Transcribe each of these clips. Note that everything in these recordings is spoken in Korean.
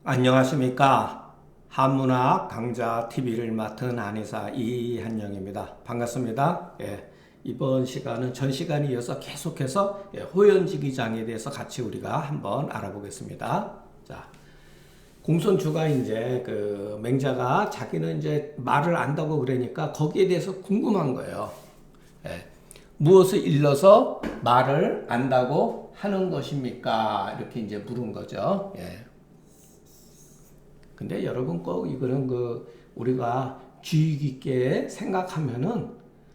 안녕하십니까. 한문학 강좌 TV를 맡은 한의사 이한영입니다. 반갑습니다. 이번 시간은 전 시간에 이어서 계속해서 호연지기장에 대해서 같이 우리가 한번 알아보겠습니다. 자, 공손주가 이제 그 맹자가 자기는 이제 말을 안다고 그러니까 거기에 대해서 궁금한 거예요. 무엇을 일러서 말을 안다고 하는 것입니까? 이렇게 이제 물은 거죠. 근데 여러분 꼭 이거는 우리가 주의 깊게 생각하면은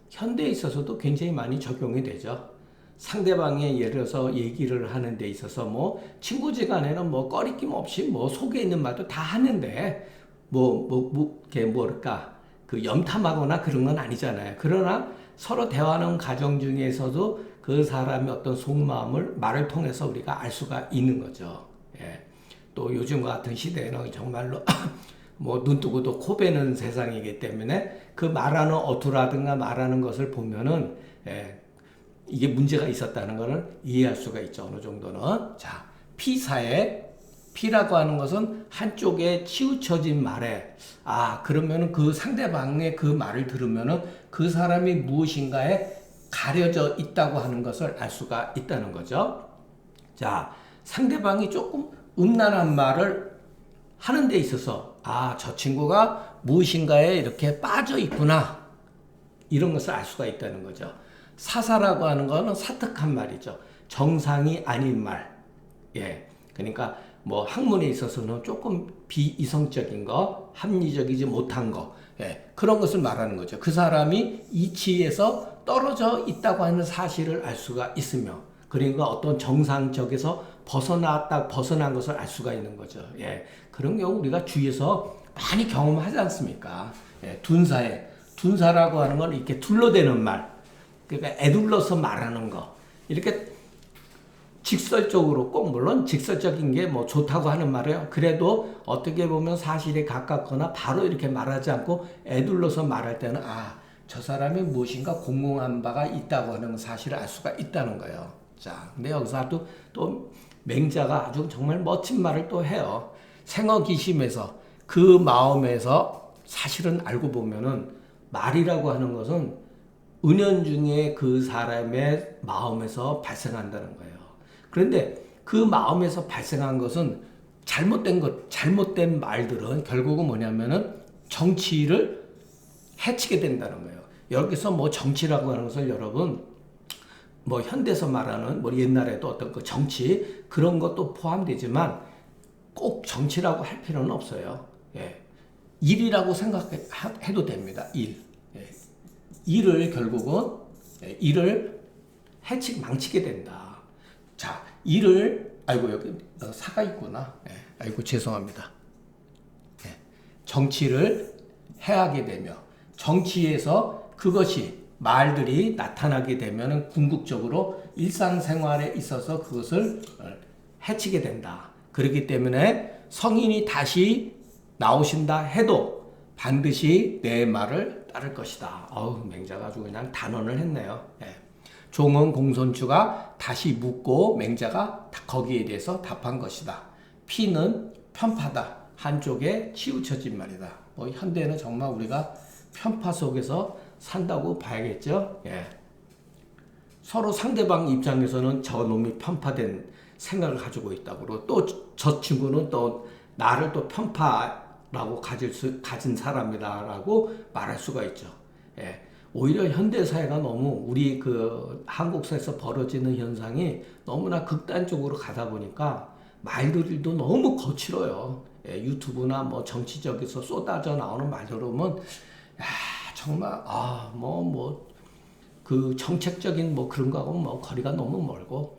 현대에 있어서도 굉장히 많이 적용이 되죠. 상대방의 예를 들어서 얘기를 하는 데 있어서 뭐 친구지간에는 뭐 꺼리낌 없이 뭐 속에 있는 말도 다 하는데 이게 뭐랄까 그 염탐하거나 그런 건 아니잖아요. 그러나 서로 대화하는 과정 중에서도 그 사람의 어떤 속마음을 말을 통해서 우리가 알 수가 있는 거죠. 또 요즘 같은 시대에는 정말로 뭐 눈 뜨고도 코 베는 세상이기 때문에 그 말하는 어투라든가 말하는 것을 보면은 이게 문제가 있었다는 것을 이해할 수가 있죠. 어느 정도는. 자, 피사에 피라고 하는 것은 한쪽에 치우쳐진 말에 그러면은 그 상대방의 그 말을 들으면은 그 사람이 무엇인가에 가려져 있다고 하는 것을 알 수가 있다는 거죠. 자, 상대방이 조금 음란한 말을 하는 데 있어서 저 친구가 무엇인가에 이렇게 빠져 있구나. 이런 것을 알 수가 있다는 거죠. 사사라고 하는 거는 사특한 말이죠. 정상이 아닌 말. 그러니까 뭐 학문에 있어서는 조금 비이성적인 거, 합리적이지 못한 거. 그런 것을 말하는 거죠. 그 사람이 이치에서 떨어져 있다고 하는 사실을 알 수가 있으며 그러니까 어떤 정상적에서 벗어난 것을 알 수가 있는 거죠. 그런 경우 우리가 주위에서 많이 경험하지 않습니까? 둔사라고 하는 건 이렇게 둘러대는 말, 그러니까 애둘러서 말하는 거, 이렇게 직설적으로 꼭 물론 직설적인 게 뭐 좋다고 하는 말이에요. 그래도 어떻게 보면 사실에 가깝거나 바로 이렇게 말하지 않고 애둘러서 말할 때는 저 사람이 무엇인가 공공한 바가 있다고 하는 사실을 알 수가 있다는 거예요. 자, 근데 여기서 또 맹자가 아주 정말 멋진 말을 또 해요. 생어기심에서 그 마음에서 사실은 알고 보면은 말이라고 하는 것은 은연중에 그 사람의 마음에서 발생한다는 거예요. 그런데 그 마음에서 발생한 것은 잘못된 말들은 결국은 뭐냐면은 정치를 해치게 된다는 거예요. 여기서 뭐 정치라고 하는 것을 여러분 뭐 현대에서 말하는 뭐 옛날에도 어떤 그 정치 그런 것도 포함되지만 꼭 정치라고 할 필요는 없어요. 일이라고 생각해도 됩니다. 일. 일을 결국은 일을 망치게 된다. 자, 여기 사가 있구나. 죄송합니다. 정치를 해하게 되며 정치에서 그것이 말들이 나타나게 되면 궁극적으로 일상생활에 있어서 그것을 해치게 된다. 그렇기 때문에 성인이 다시 나오신다 해도 반드시 내 말을 따를 것이다. 맹자가 아주 그냥 단언을 했네요. 종은 공손주가 다시 묻고 맹자가 거기에 대해서 답한 것이다. 피는 편파다. 한쪽에 치우쳐진 말이다. 현대는 정말 우리가 편파 속에서 산다고 봐야겠죠. 서로 상대방 입장에서는 저 놈이 편파된 생각을 가지고 있다고 그러고 또 저 친구는 또 나를 또 편파라고 가진 사람이다라고 말할 수가 있죠. 오히려 현대사회가 너무 우리 그 한국사에서 벌어지는 현상이 너무나 극단적으로 가다 보니까 말들도 너무 거칠어요. 유튜브나 뭐 정치적에서 쏟아져 나오는 말들 보면 정말 그 정책적인 뭐 그런 거하고는 뭐 거리가 너무 멀고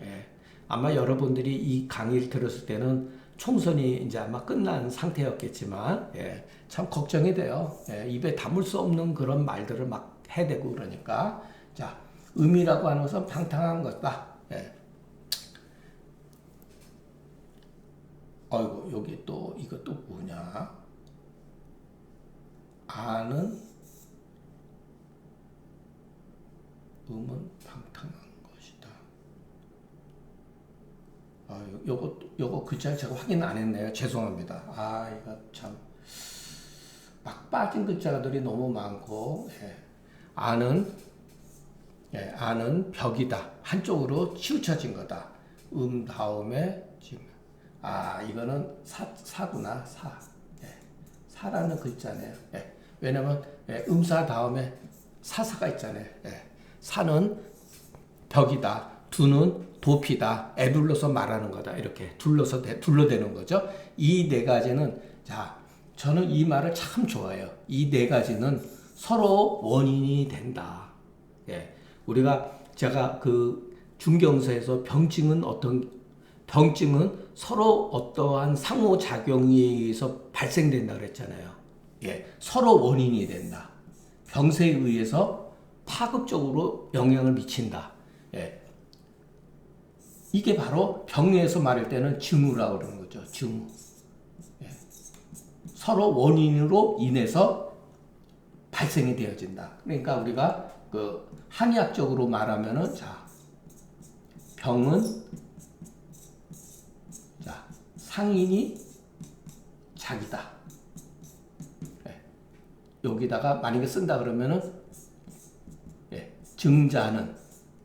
아마 여러분들이 이 강의를 들었을 때는 총선이 이제 아마 끝난 상태였겠지만 참 걱정이 돼요. 입에 담을 수 없는 그런 말들을 막 해대고 그러니까 자, 의미라고 하는 것은 방탕한 것다. 여기 또 이것도 뭐냐? 아는 음은 방탕한 것이다. 요거 글자 제가 확인 안 했네요. 죄송합니다. 이거 참 막 빠진 글자들이 너무 많고, 아는 벽이다. 한쪽으로 치우쳐진 거다. 다음에 지금 이거는 사구나. 사라는 글자네요. 왜냐면 음사 다음에 사사가 있잖아요. 사는 벽이다. 두는 도피다. 애둘러서 말하는 거다. 이렇게 둘러대는 거죠. 이 네 가지는 저는 이 말을 참 좋아해요. 이 네 가지는 서로 원인이 된다. 제가 그 중경서에서 병증은 서로 어떠한 상호작용에 의해서 발생된다 그랬잖아요. 서로 원인이 된다. 병세에 의해서 파급적으로 영향을 미친다. 이게 바로 병에서 말할 때는 증후라고 그러는 거죠. 증후. 서로 원인으로 인해서 발생이 되어진다. 그러니까 우리가 그 한의학적으로 말하면은 병은 상인이 자기다. 여기다가 만약에 쓴다 그러면은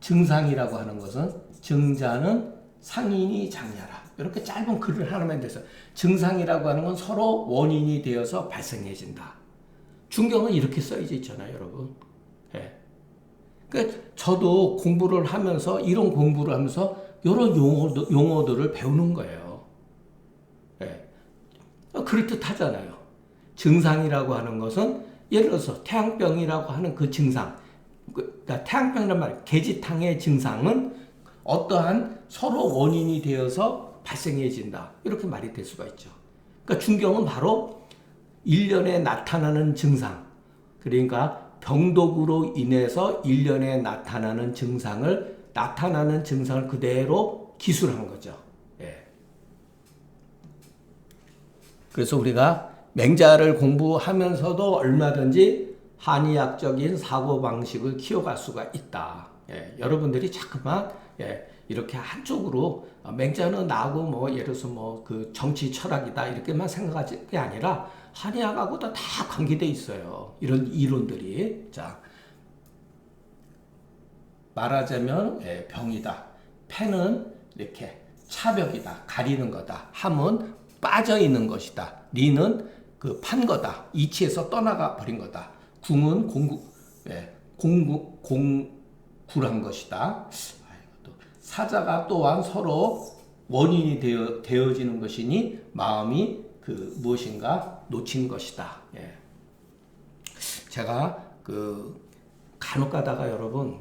증상이라고 하는 것은 증자는 상인이 장냐라. 이렇게 짧은 글을 하나만 돼서 증상이라고 하는 건 서로 원인이 되어서 발생해진다. 중경은 이렇게 써져 있잖아요, 여러분. 그러니까 저도 공부를 하면서 이런 공부를 하면서 이런 용어들을 배우는 거예요. 그럴듯하잖아요. 증상이라고 하는 것은 예를 들어서 태양병이라고 하는 그 증상, 그러니까 태양병이란 말, 계지탕의 증상은 어떠한 서로 원인이 되어서 발생해진다. 이렇게 말이 될 수가 있죠. 그러니까 중경은 바로 일련에 나타나는 증상, 그러니까 병독으로 인해서 일련에 나타나는 증상을 그대로 기술한 거죠. 그래서 우리가 맹자를 공부하면서도 얼마든지 한의학적인 사고방식을 키워갈 수가 있다. 여러분들이 자꾸만 이렇게 한쪽으로 맹자는 나하고 뭐 예를 들어서 그 정치 철학이다 이렇게만 생각하지 게 아니라 한의학하고도 다 관계돼 있어요. 이런 이론들이. 말하자면 병이다. 패는 이렇게 차벽이다. 가리는 거다. 함은 빠져 있는 것이다. 리는 그 판 거다. 이치에서 떠나가 버린 거다. 궁은 공굴한 것이다. 사자가 또한 서로 원인이 되어지는 것이니 마음이 무엇인가 놓친 것이다. 제가 간혹 가다가 여러분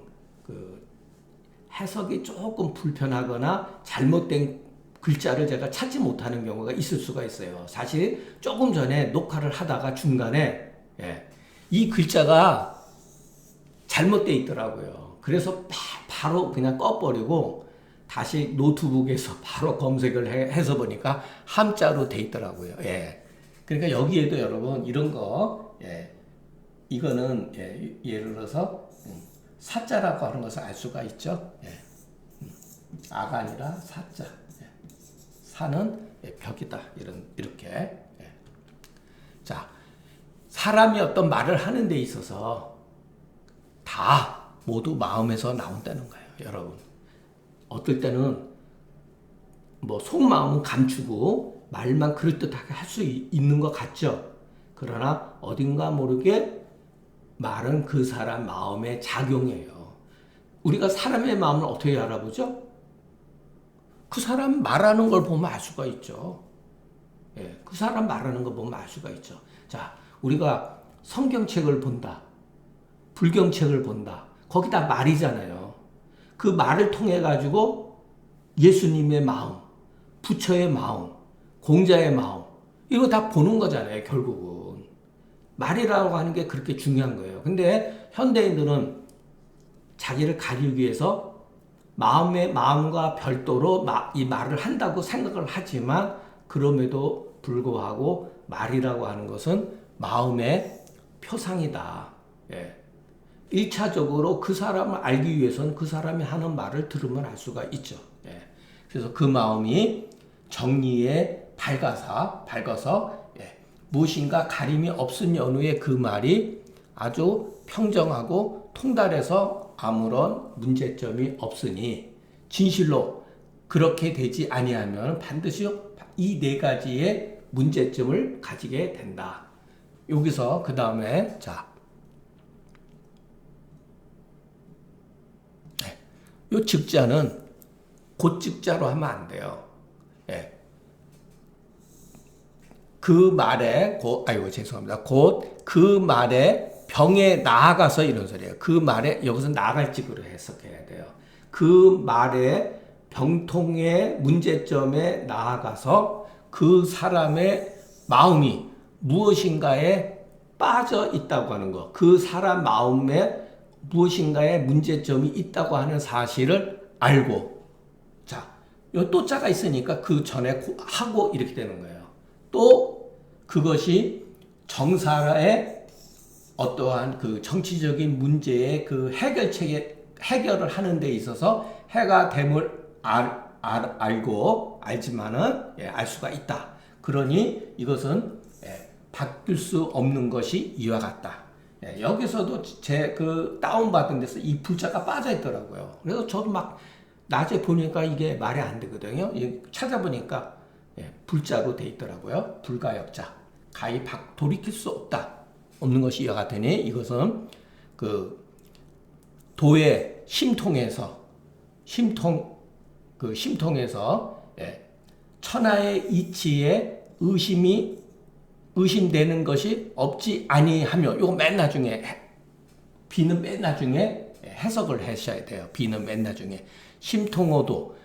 해석이 조금 불편하거나 잘못된 글자를 제가 찾지 못하는 경우가 있을 수가 있어요. 사실 조금 전에 녹화를 하다가 중간에 이 글자가 잘못되어 있더라고요. 그래서 바로 그냥 꺼버리고 다시 노트북에서 바로 검색을 해서 보니까 함자로 돼 있더라고요. 그러니까 여기에도 여러분 이런 거 이거는 예를 들어서 사자라고 하는 것을 알 수가 있죠. 아가 아니라 사자. 사는 벽이다. 이렇게. 사람이 어떤 말을 하는 데 있어서 다 모두 마음에서 나온다는 거예요, 여러분. 어떨 때는 속마음은 감추고 말만 그럴듯하게 할 수 있는 것 같죠. 그러나 어딘가 모르게 말은 그 사람 마음의 작용이에요. 우리가 사람의 마음을 어떻게 알아보죠? 그 사람 말하는 걸 보면 알 수가 있죠. 그 사람 말하는 걸 보면 알 수가 있죠. 우리가 성경책을 본다. 불경책을 본다. 거기다 말이잖아요. 그 말을 통해 가지고 예수님의 마음, 부처의 마음, 공자의 마음 이거 다 보는 거잖아요. 결국은. 말이라고 하는 게 그렇게 중요한 거예요. 근데 현대인들은 자기를 가리기 위해서 마음과 별도로 이 말을 한다고 생각을 하지만 그럼에도 불구하고 말이라고 하는 것은 마음의 표상이다. 1차적으로 그 사람을 알기 위해서는 그 사람이 하는 말을 들으면 알 수가 있죠. 그래서 그 마음이 정리에 밝아서 무엇인가 가림이 없은 연후에 그 말이 아주 평정하고 통달해서 아무런 문제점이 없으니 진실로 그렇게 되지 아니하면 반드시 이 네 가지의 문제점을 가지게 된다. 여기서 그 다음에 요 즉자는 곧 즉자로 하면 안 돼요. 그 말에 곧 그 말에 병에 나아가서 이런 소리예요. 그 말에 여기서 나아갈직으로 해석해야 돼요. 그 말에 병통의 문제점에 나아가서 그 사람의 마음이 무엇인가에 빠져 있다고 하는 거, 그 사람 마음에 무엇인가에 문제점이 있다고 하는 사실을 알고, 요 또자가 있으니까 그 전에 하고 이렇게 되는 거예요. 또 그것이 정사의 어떠한 그 정치적인 문제의 그 해결을 하는 데 있어서 해가 됨을 알지만은 알 수가 있다. 그러니 이것은 바뀔 수 없는 것이 이와 같다. 여기서도 제 그 다운받은 데서 이 불자가 빠져 있더라고요. 그래서 저도 막 낮에 보니까 이게 말이 안 되거든요. 찾아보니까 불자로 돼 있더라고요. 불가역자. 가히 돌이킬 수 없는 것이 이와 같으니 이것은 그 도의 심통에서 천하의 이치에 의심되는 것이 없지 아니하며, 요거 맨 나중에 비는 맨 나중에 해석을 하셔야 돼요. 비는 맨 나중에 심통어도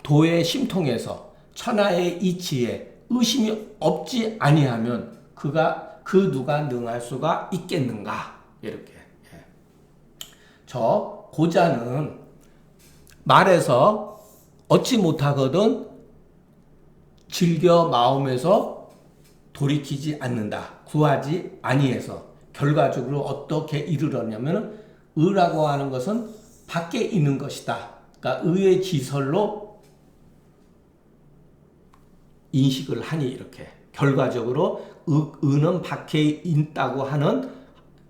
도의 심통에서 천하의 이치에 의심이 없지 아니하면 그 누가 능할 수가 있겠는가, 이렇게. 저 고자는 말에서 얻지 못하거든 즐겨 마음에서 돌이키지 않는다. 구하지 아니해서 결과적으로 어떻게 이르렀냐면, 의라고 하는 것은 밖에 있는 것이다. 그러니까 의의 지설로 인식을 하니 이렇게 결과적으로 의는 밖에 있다고 하는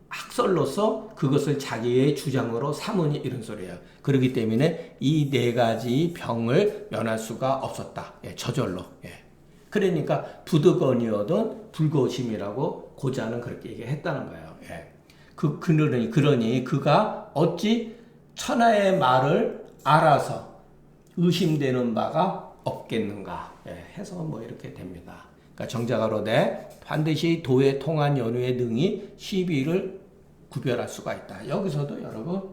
학설로서 그것을 자기의 주장으로 삼으니 이런 소리예요. 그렇기 때문에 이 네 가지 병을 면할 수가 없었다. 저절로. 그러니까 부득언이어든 불고심이라고 고자는 그렇게 얘기했다는 거예요. 그러니 그가 어찌 천하의 말을 알아서 의심되는 바가 없겠는가 해서 뭐 이렇게 됩니다. 그러니까 정자가로되 반드시 도에 통한 연후의 능히 시비를 구별할 수가 있다. 여기서도 여러분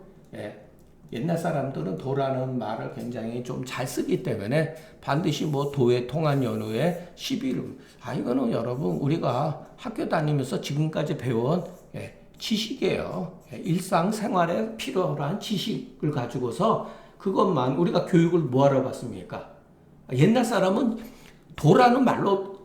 옛날 사람들은 도라는 말을 굉장히 좀 잘 쓰기 때문에 반드시 뭐 도에 통한 연후의 시비를, 이거는 여러분 우리가 학교 다니면서 지금까지 배운 지식이에요. 일상생활에 필요한 지식을 가지고서 그것만 우리가 교육을 뭐하러 받습니까? 옛날 사람은 도라는 말로,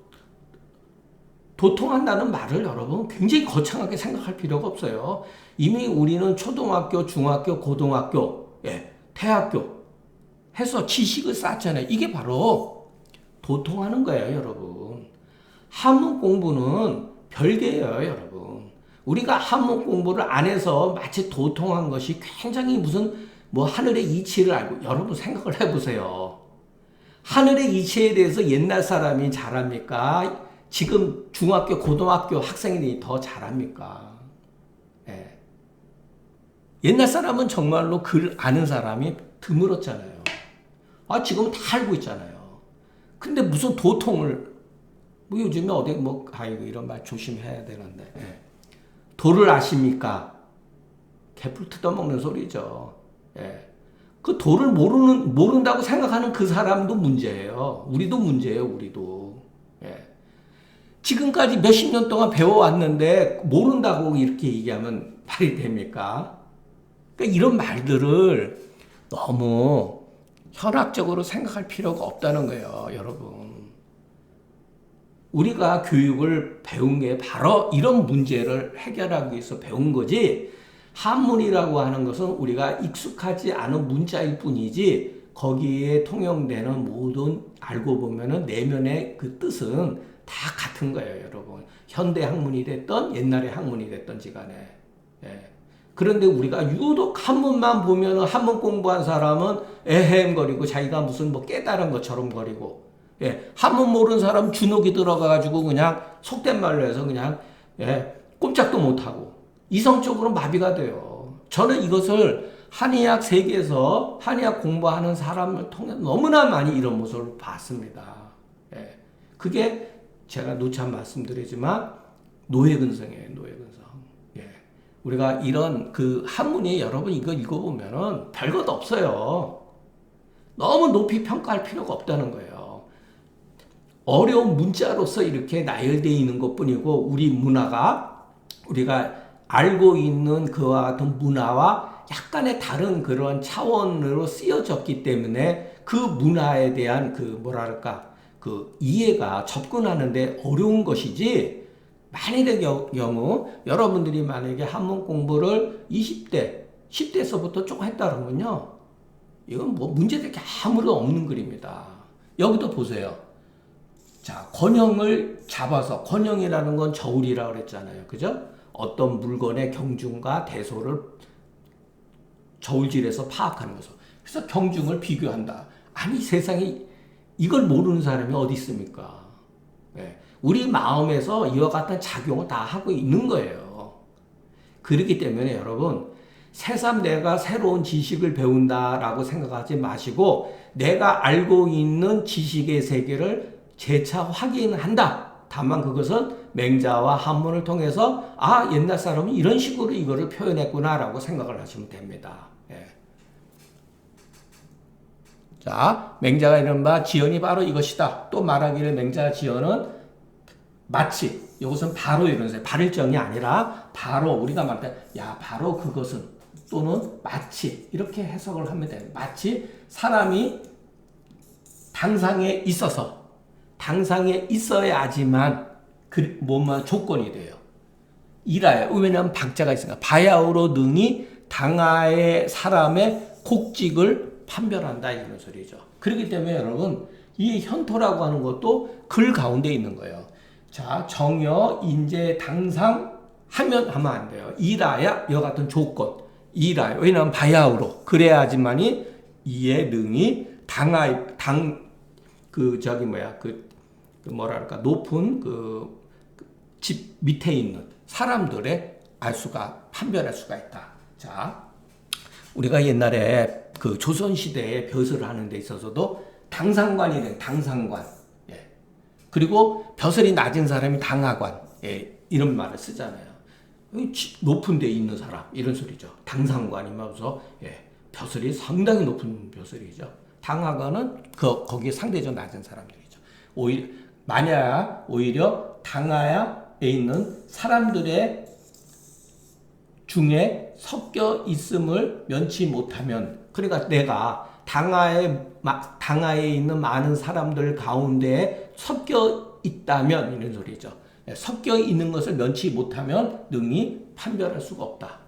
도통한다는 말을 여러분 굉장히 거창하게 생각할 필요가 없어요. 이미 우리는 초등학교, 중학교, 고등학교, 대학교 해서 지식을 쌓잖아요. 이게 바로 도통하는 거예요, 여러분. 한문 공부는 별개예요, 여러분. 우리가 한문 공부를 안 해서 마치 도통한 것이 굉장히 무슨 뭐 하늘의 이치를 알고, 여러분 생각을 해보세요. 하늘의 이치에 대해서 옛날 사람이 잘합니까? 지금 중학교, 고등학교 학생들이 더 잘합니까? 옛날 사람은 정말로 글 아는 사람이 드물었잖아요. 지금 다 알고 있잖아요. 근데 무슨 도통을, 뭐 요즘에 어디 이런 말 조심해야 되는데. 도를 아십니까? 개풀 뜯어먹는 소리죠. 그 도를 모른다고 생각하는 그 사람도 문제예요. 우리도 문제예요, 우리도. 지금까지 몇십 년 동안 배워왔는데 모른다고 이렇게 얘기하면 말이 됩니까? 그러니까 이런 말들을 너무 현학적으로 생각할 필요가 없다는 거예요, 여러분. 우리가 교육을 배운 게 바로 이런 문제를 해결하기 위해서 배운 거지, 한문이라고 하는 것은 우리가 익숙하지 않은 문자일 뿐이지 거기에 통용되는 모든 알고 보면은 내면의 그 뜻은 다 같은 거예요, 여러분. 현대 학문이 됐던 옛날의 학문이 됐던지 간에. 예. 그런데 우리가 유독 한문만 보면은 한문 공부한 사람은 에헴거리고 자기가 무슨 뭐 깨달은 것처럼 거리고, 예. 한문 모르는 사람 주눅이 들어가가지고 그냥 속된 말로 해서 그냥, 예. 꼼짝도 못하고 이성적으로 마비가 돼요. 저는 이것을 한의학 세계에서 한의학 공부하는 사람을 통해 너무나 많이 이런 모습을 봤습니다. 예. 그게 제가 누차 말씀드리지만 노예근성이에요. 노예근성. 예. 우리가 이런 그 한문이 여러분 이거 읽어보면은 별것 없어요. 너무 높이 평가할 필요가 없다는 거예요. 어려운 문자로서 이렇게 나열되어 있는 것뿐이고 우리 문화가 우리가 알고 있는 그와 같은 문화와 약간의 다른 그런 차원으로 쓰여졌기 때문에 그 문화에 대한 그 뭐랄까 그 이해가 접근하는데 어려운 것이지 만일의 경우 여러분들이 만약에 한문 공부를 20대, 10대에서부터 쭉 했다 그러면요 이건 뭐 문제될 게 아무도 없는 글입니다. 여기도 보세요. 자, 권형을 잡아서 권형이라는 건 저울이라고 그랬잖아요. 그죠? 어떤 물건의 경중과 대소를 저울질해서 파악하는 거죠. 그래서 경중을 비교한다. 아니 세상에 이걸 모르는 사람이 어디 있습니까? 네. 우리 마음에서 이와 같은 작용을 다 하고 있는 거예요. 그렇기 때문에 여러분 새삼 내가 새로운 지식을 배운다라고 생각하지 마시고 내가 알고 있는 지식의 세계를 재차 확인한다. 다만 그것은 맹자와 한문을 통해서 아 옛날 사람은 이런 식으로 이거를 표현했구나라고 생각을 하시면 됩니다. 예. 자, 맹자가 이른바 지연이 바로 이것이다. 또 말하기를 맹자 지연은 마치 이것은 바로 이런 세 발일정이 아니라 바로 우리가 말할 때 야 바로 그것은 또는 마치 이렇게 해석을 하면 돼요. 마치 사람이 당상에 있어야지만 그 뭐만 조건이 돼요. 이라야 왜냐하면 박자가 있으니까 바야흐로 능히 당하의 사람의 곡직을 판별한다 이런 소리죠. 그렇기 때문에 여러분 이 현토라고 하는 것도 글 가운데 있는 거예요. 자 정여 인재 당상 하면 안 돼요. 이라야 여 같은 조건 이라야 왜냐하면 바야흐로 그래야지만이 이에 능히 뭐랄까 높은 그 집 밑에 있는 사람들의 판별할 수가 있다. 자, 우리가 옛날에 그 조선 시대에 벼슬을 하는 데 있어서도 당상관이래, 당상관. 예. 그리고 벼슬이 낮은 사람이 당하관. 예. 이런 말을 쓰잖아요. 높은 데 있는 사람 이런 소리죠. 당상관이면서 예. 벼슬이 상당히 높은 벼슬이죠. 당하관은 거기에 상대적 낮은 사람들이죠. 오히려 당하야에 있는 사람들의 중에 섞여 있음을 면치 못하면 그러니까 내가 당하에 있는 많은 사람들 가운데 섞여 있다면 이런 소리죠. 섞여 있는 것을 면치 못하면 능히 판별할 수가 없다.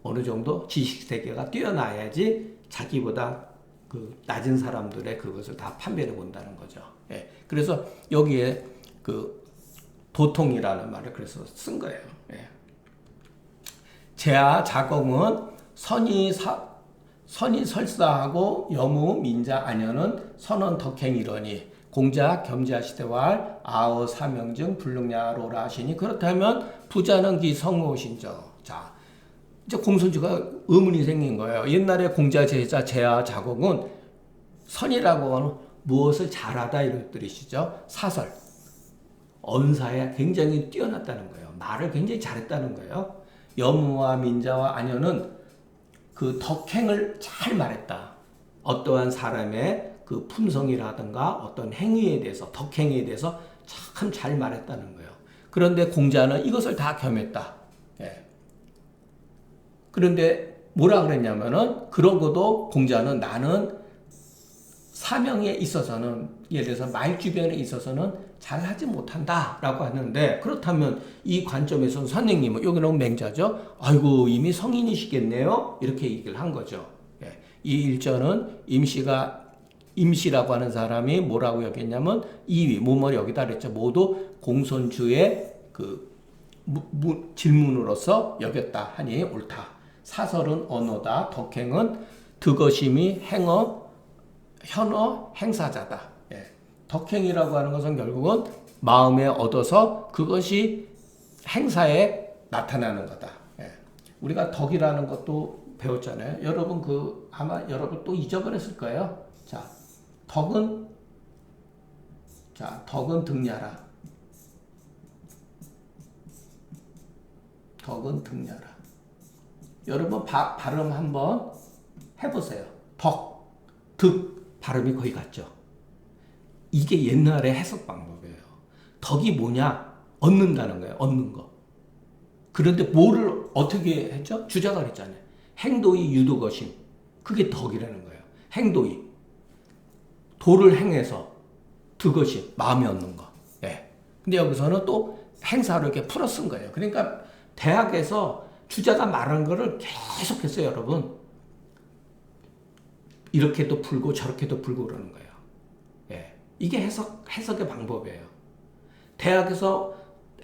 어느 정도 지식 세계가 뛰어나야지 자기보다 그 낮은 사람들의 그것을 다 판별해 본다는 거죠. 그래서 여기에 그 도통이라는 말을 그래서 쓴 거예요. 재하 자공은 선이 설사하고 여무 민자 아녀는 선언 덕행이러니 공자 겸자 시대왈 아어 사명증 불능야로라 하시니 그렇다면 부자는 기 성우신저. 자 이제 공손주가 의문이 생긴 거예요. 옛날에 공자 제자 재하 자공은 선이라고 하는 무엇을 잘하다 이런 뜻이시죠. 사설 언사에 굉장히 뛰어났다는 거예요. 말을 굉장히 잘했다는 거예요. 여무와 민자와 아녀는 그 덕행을 잘 말했다. 어떠한 사람의 그 품성이라든가 어떤 행위에 대해서 덕행에 대해서 참 잘 말했다는 거예요. 그런데 공자는 이것을 다 겸했다. 그런데 뭐라 그랬냐면은 그러고도 공자는 나는 사명에 있어서는 예를 들어서 말 주변에 있어서는 잘하지 못한다라고 하는데 그렇다면 이 관점에서는 선생님은 여기는 맹자죠. 아이고 이미 성인이시겠네요. 이렇게 얘기를 한 거죠. 이 일전은 임시라고 하는 사람이 뭐라고 여겼냐면 이위 뭐뭐 여기다 그랬죠. 모두 공손주의 그 질문으로서 여겼다 하니 옳다. 사설은 언어다. 덕행은 득어심이 행어, 현어, 행사자다. 예. 덕행이라고 하는 것은 결국은 마음에 얻어서 그것이 행사에 나타나는 거다. 예. 우리가 덕이라는 것도 배웠잖아요. 여러분 아마 여러분 또 잊어버렸을 거예요. 덕은 등려라. 덕은 등려라. 여러분 발음 한번 해보세요. 득 발음이 거의 같죠. 이게 옛날의 해석 방법이에요. 덕이 뭐냐? 얻는다는 거예요. 얻는 거. 그런데 뭐를 어떻게 했죠? 주자가 그랬잖아요. 행도이 유도거심. 그게 덕이라는 거예요. 행도이. 도를 행해서 득어심. 마음에 얻는 거. 예. 근데 여기서는 또 행사로 이렇게 풀어 쓴 거예요. 그러니까 대학에서 주자가 말한 거를 계속했어요, 여러분. 이렇게도 풀고 저렇게도 풀고 그러는 거예요. 예. 이게 해석의 방법이에요. 대학에서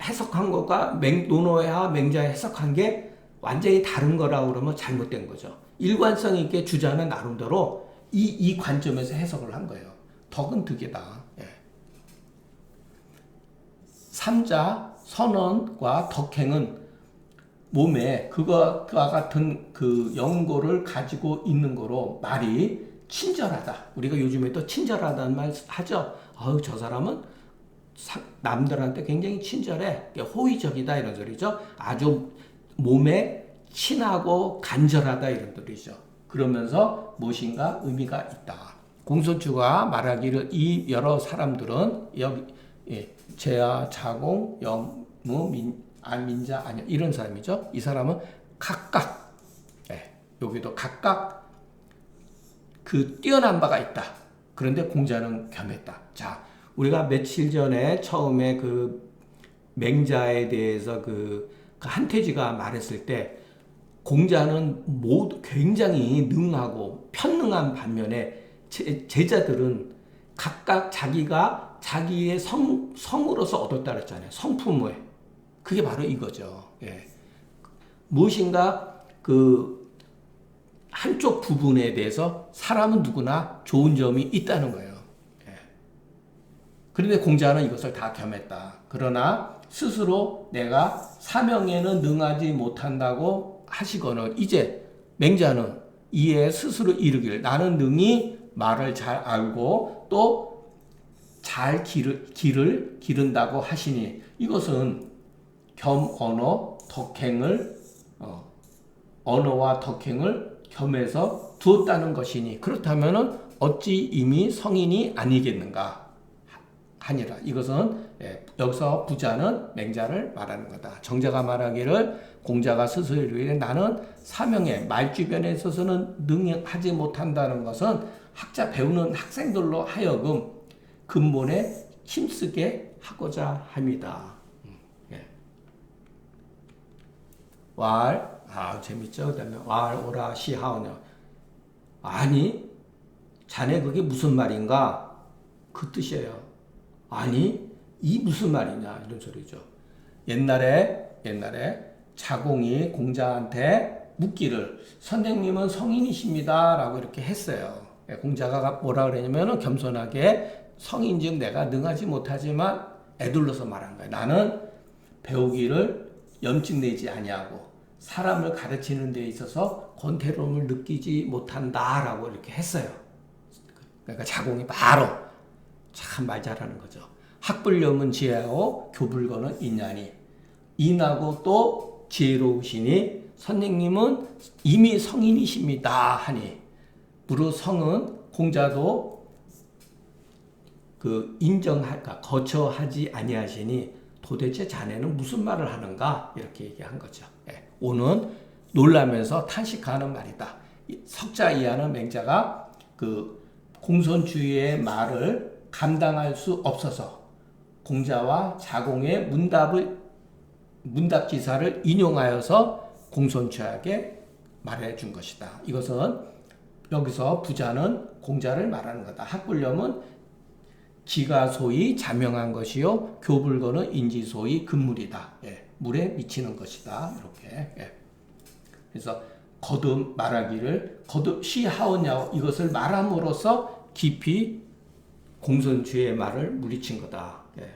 해석한 것과 논어와 맹자에 해석한 게 완전히 다른 거라고 그러면 잘못된 거죠. 일관성 있게 주자는 나름대로 이 관점에서 해석을 한 거예요. 덕은 득이다. 예. 삼자, 선언과 덕행은 몸에 그와 같은 그 연고를 가지고 있는 거로 말이 친절하다. 우리가 요즘에 또 친절하다는 말 하죠. 저 사람은 남들한테 굉장히 친절해. 호의적이다 이런 소리죠. 아주 몸에 친하고 간절하다 이런 소리죠. 그러면서 무엇인가 의미가 있다. 공손주가 말하기를 이 여러 사람들은 여기 제야, 자공, 영무, 민자, 아니야 이런 사람이죠. 이 사람은 각각 여기도 각각 그 뛰어난 바가 있다. 그런데 공자는 겸했다. 자, 우리가 며칠 전에 처음에 그 맹자에 대해서 그 한태지가 말했을 때 공자는 모두 굉장히 능하고 편능한 반면에 제자들은 각각 자기가 자기의 성으로서 얻었다 그랬잖아요. 성품을. 그게 바로 이거죠. 예. 무엇인가 그 한쪽 부분에 대해서 사람은 누구나 좋은 점이 있다는 거예요. 예. 그런데 공자는 이것을 다 겸했다. 그러나 스스로 내가 사명에는 능하지 못한다고 하시거늘 이제 맹자는 이에 스스로 이르기를 나는 능히 말을 잘 알고 또 잘 길을 기른다고 하시니 이것은 겸 언어 덕행을 언어와 덕행을 겸해서 두었다는 것이니 그렇다면은 어찌 이미 성인이 아니겠는가 하니라. 이것은 여기서 부자는 맹자를 말하는 거다. 정자가 말하기를 공자가 스스로 이르기를 나는 사명에 말주변에 있어서는 능하지 못한다는 것은 학자 배우는 학생들로 하여금 근본에 힘쓰게 하고자 합니다. 재밌죠? 그 다음에 오라 시하오냐. 아니, 자네 그게 무슨 말인가? 그 뜻이에요. 아니, 이 무슨 말이냐? 이런 소리죠. 옛날에 자공이 공자한테 묻기를 선생님은 성인이십니다. 라고 이렇게 했어요. 공자가 뭐라 그러냐면 겸손하게 성인즉 내가 능하지 못하지만 애둘러서 말한 거예요. 나는 배우기를 염증내지 아니하고 사람을 가르치는 데 있어서 권태로움을 느끼지 못한다라고 이렇게 했어요. 그러니까 자공이 바로 참 말 잘하는 거죠. 학불념은 지혜하고 교불거는 인자니 인하고 또 지혜로우시니 선생님은 이미 성인이십니다 하니 무릇 성은 공자도 그 인정할까 거처하지 아니하시니 도대체 자네는 무슨 말을 하는가 이렇게 얘기한 거죠. 오는 놀라면서 탄식하는 말이다. 석자 이하는 맹자가 그 공손주의의 말을 감당할 수 없어서 공자와 자공의 문답지사를 인용하여서 공손주의하게 말해준 것이다. 이것은 여기서 부자는 공자를 말하는 거다. 학불념은 기가 소위 자명한 것이요 교불거는 인지 소위 금물이다. 예, 물에 미치는 것이다. 이렇게. 예. 그래서 거듭 말하기를 거듭 시하오냐 이것을 말함으로써 깊이 공손주의 말을 물리친 거다. 예.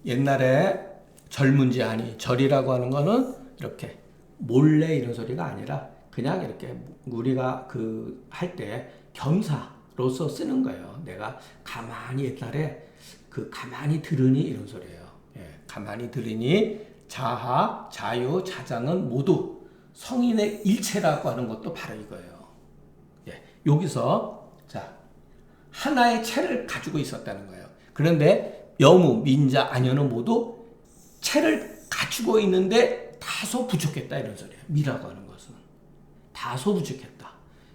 옛날에 절문지 하니 절이라고 하는 거는 이렇게 몰래 이런 소리가 아니라 그냥 이렇게 우리가 그 할 때 겸사로서 쓰는 거예요. 내가 가만히 옛날에 그 가만히 들으니 이런 소리예요. 예, 가만히 들으니 자하, 자유, 자장은 모두 성인의 일체라고 하는 것도 바로 이거예요. 예, 여기서 자 하나의 체를 가지고 있었다는 거예요. 그런데 여무, 민자, 아녀는 모두 체를 갖추고 있는데 다소 부족했다 이런 소리예요. 미라고 하는 것은 다소 부족했다.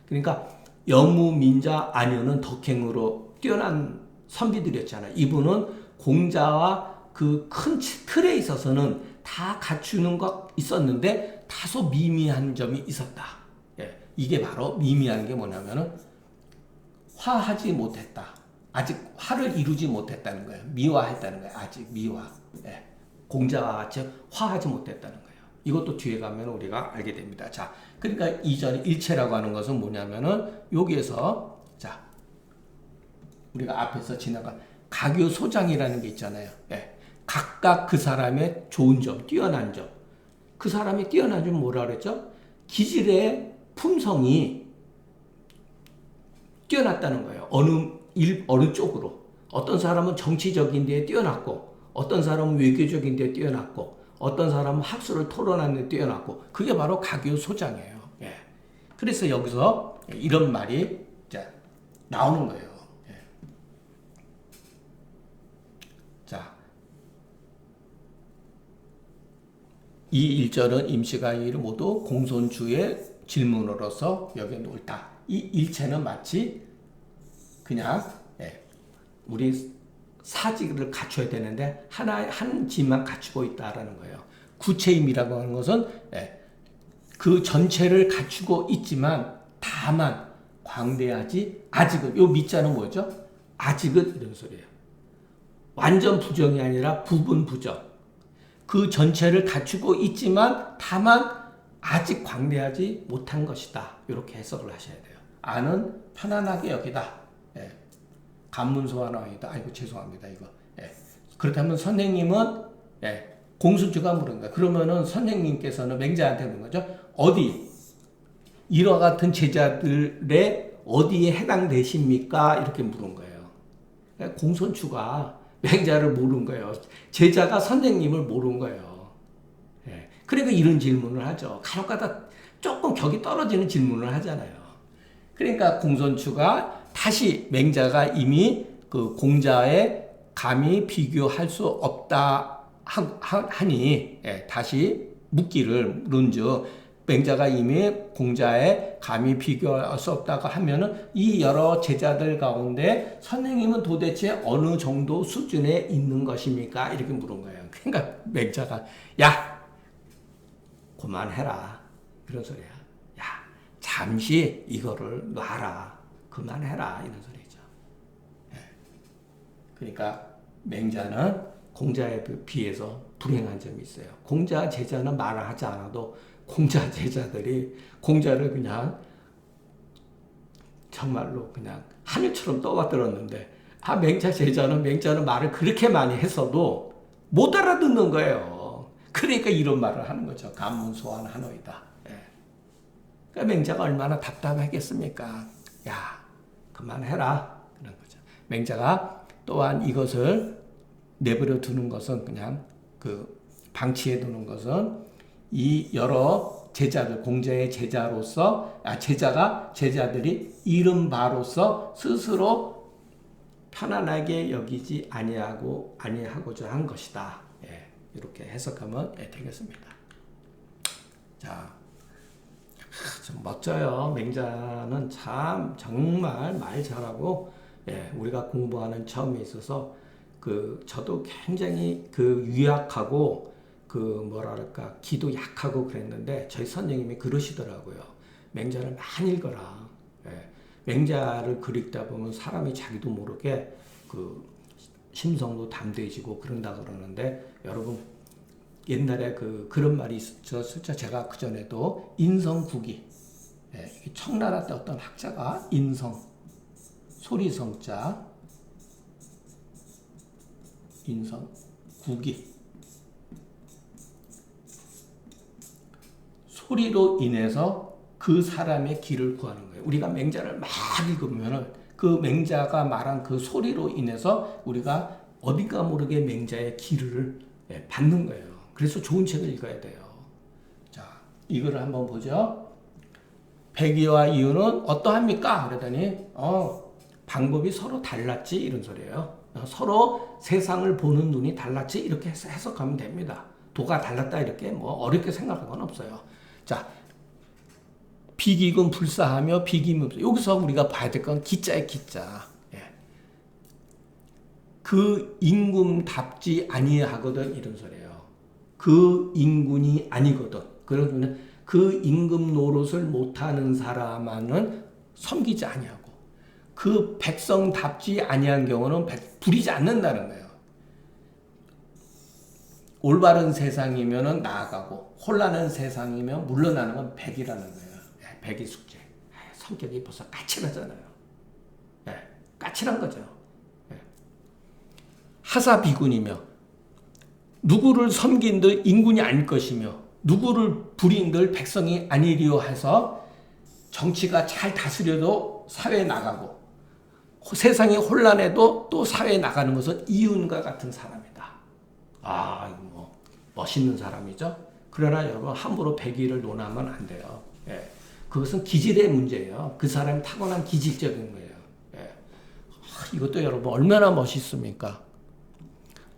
그러니까 여무, 민자, 아녀는 덕행으로 뛰어난 선비들이었잖아요. 이분은 공자와 그 큰 틀에 있어서는 다 갖추는 것 있었는데 다소 미미한 점이 있었다. 예, 이게 바로 미미한 게 뭐냐면은 화하지 못했다. 아직 화를 이루지 못했다는 거예요. 미화했다는 거예요. 아직 미화. 예, 공자와 같이 화하지 못했다는 거예요. 이것도 뒤에 가면 우리가 알게 됩니다. 자, 그러니까 이전 일체라고 하는 것은 뭐냐면은 여기에서 자 우리가 앞에서 지나간 가교소장이라는 게 있잖아요. 예, 각각 그 사람의 좋은 점, 뛰어난 점. 그 사람이 뛰어난 점 뭐라 그랬죠? 기질의 품성이 뛰어났다는 거예요. 어느 쪽으로. 어떤 사람은 정치적인 데에 뛰어났고, 어떤 사람은 외교적인 데에 뛰어났고, 어떤 사람은 학술을 토론하는 데 뛰어났고, 그게 바로 가교소장이에요. 예. 그래서 여기서 이런 말이 자, 나오는 거예요. 예. 자, 이 1절은 임시가 이를 모두 공손주의 질문으로서 여기 옳다. 이 일체는 마치 그냥 우리 사직을 갖춰야 되는데 한 지만 갖추고 있다라는 거예요. 구체임이라고 하는 것은 그 전체를 갖추고 있지만 다만 광대하지 아직은 요 밑자는 뭐죠? 아직은 이런 소리예요. 완전 부정이 아니라 부분 부정. 그 전체를 갖추고 있지만 다만 아직 광대하지 못한 것이다. 이렇게 해석을 하셔야 돼요. 아는 편안하게 여기다. 예. 간문소환어이다. 아이고 죄송합니다. 이거. 예. 그렇다면 선생님은 공수주가 물은 거예요. 그러면은 선생님께서는 맹자한테 묻는 거죠. 어디 이와 같은 제자들의 어디에 해당되십니까? 이렇게 물은 거예요. 공손주가 맹자를 모른 거예요. 제자가 선생님을 모른 거예요. 예. 그러니까 이런 질문을 하죠. 간혹가다 조금 격이 떨어지는 질문을 하잖아요. 그러니까 공손주가 다시 맹자가 이미 그 공자에 감히 비교할 수 없다 하니 다시 묻기를 물은즉 맹자가 이미 공자에 감히 비교할 수 없다고 하면은 이 여러 제자들 가운데 선생님은 도대체 어느 정도 수준에 있는 것입니까? 이렇게 물은 거예요. 그러니까 맹자가 야 그만해라 그런 소리야. 야 잠시 이거를 놔라 그만해라 이런 소리죠. 그러니까 맹자는 공자에 비해서 불행한 점이 있어요. 공자 제자는 말을 하지 않아도 공자 제자들이 공자를 그냥 정말로 그냥 하늘처럼 떠받들었는데 맹자 제자는 말을 그렇게 많이 했어도 못 알아듣는 거예요. 그러니까 이런 말을 하는 거죠. 간문소환하노이다. 그러니까 맹자가 얼마나 답답하겠습니까? 야 그만해라 그런 거죠. 맹자가 또한 이것을 내버려 두는 것은 그냥 그 방치해 두는 것은 이 여러 제자들 공자의 제자로서 제자들이 이른 바로서 스스로 편안하게 여기지 아니하고자 한 것이다. 이렇게 해석하면 되겠습니다. 자, 좀 멋져요. 맹자는 참 정말 말 잘하고 우리가 공부하는 처음에 있어서 저도 굉장히 유약하고 그 뭐랄까 기도 약하고 그랬는데 저희 선생님이 그러시더라고요. 맹자를 많이 읽어라. 예. 맹자를 그리다 보면 사람이 자기도 모르게 그 심성도 담대해지고 그런다 그러는데 여러분 옛날에 그런 말이 있었죠. 제가 그 전에도 인성구기. 예. 청나라 때 어떤 학자가 소리성자 인성구기 소리로 인해서 그 사람의 길을 구하는 거예요. 우리가 맹자를 막 읽으면 그 맹자가 말한 그 소리로 인해서 우리가 어딘가 모르게 맹자의 길을 받는 거예요. 그래서 좋은 책을 읽어야 돼요. 자, 이거를 한번 보죠. 백의와 이유는 어떠합니까? 그러더니 방법이 서로 달랐지 이런 소리예요. 서로 세상을 보는 눈이 달랐지 이렇게 해석하면 됩니다. 도가 달랐다 이렇게 뭐 어렵게 생각할 건 없어요. 자, 비기금 불사하며 비기면 여기서 우리가 봐야 될 건 기자의 기자. 예. 그 임금답지 아니하거든 이런 소리예요. 그 임금이 아니거든. 그러면 그 임금 노릇을 못하는 사람은 섬기지 아니하고 그 백성답지 아니한 경우는 부리지 않는다는 거예요. 올바른 세상이면 나아가고 혼란한 세상이면 물러나는 건 백이라는 거예요. 백이 숙제. 성격이 벌써 까칠하잖아요. 까칠한 거죠. 하사비군이며 누구를 섬긴들 인군이 아닐 것이며 누구를 부린들 백성이 아니리요 해서 정치가 잘 다스려도 사회에 나가고 세상이 혼란해도 또 사회에 나가는 것은 이윤과 같은 사람이다. 이거 뭐 멋있는 사람이죠. 그러나 여러분 함부로 백의를 논하면 안 돼요. 그것은 기질의 문제예요. 그 사람이 타고난 기질적인 거예요. 이것도 여러분 얼마나 멋있습니까?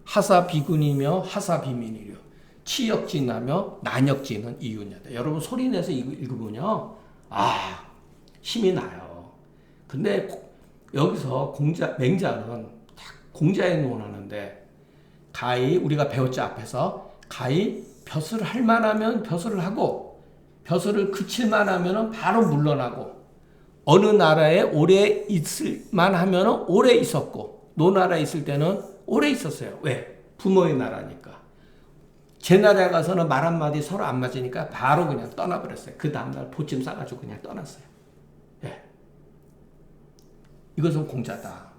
하사비군이며 하사비민이려 치역진하며 난역진은 이윤이다. 여러분 소리내서 읽으면요, 힘이 나요. 근데 여기서 맹자는 공자에 논하는데 가히 우리가 배웠죠. 앞에서 가히 벼슬을 할 만하면 벼슬을 하고 벼슬을 그칠 만하면 바로 물러나고 어느 나라에 오래 있을 만하면 오래 있었고 노나라에 있을 때는 오래 있었어요. 왜? 부모의 나라니까. 제 나라에 가서는 말 한마디 서로 안 맞으니까 바로 그냥 떠나버렸어요. 그 다음날 보침 싸가지고 그냥 떠났어요. 이것은 공자다.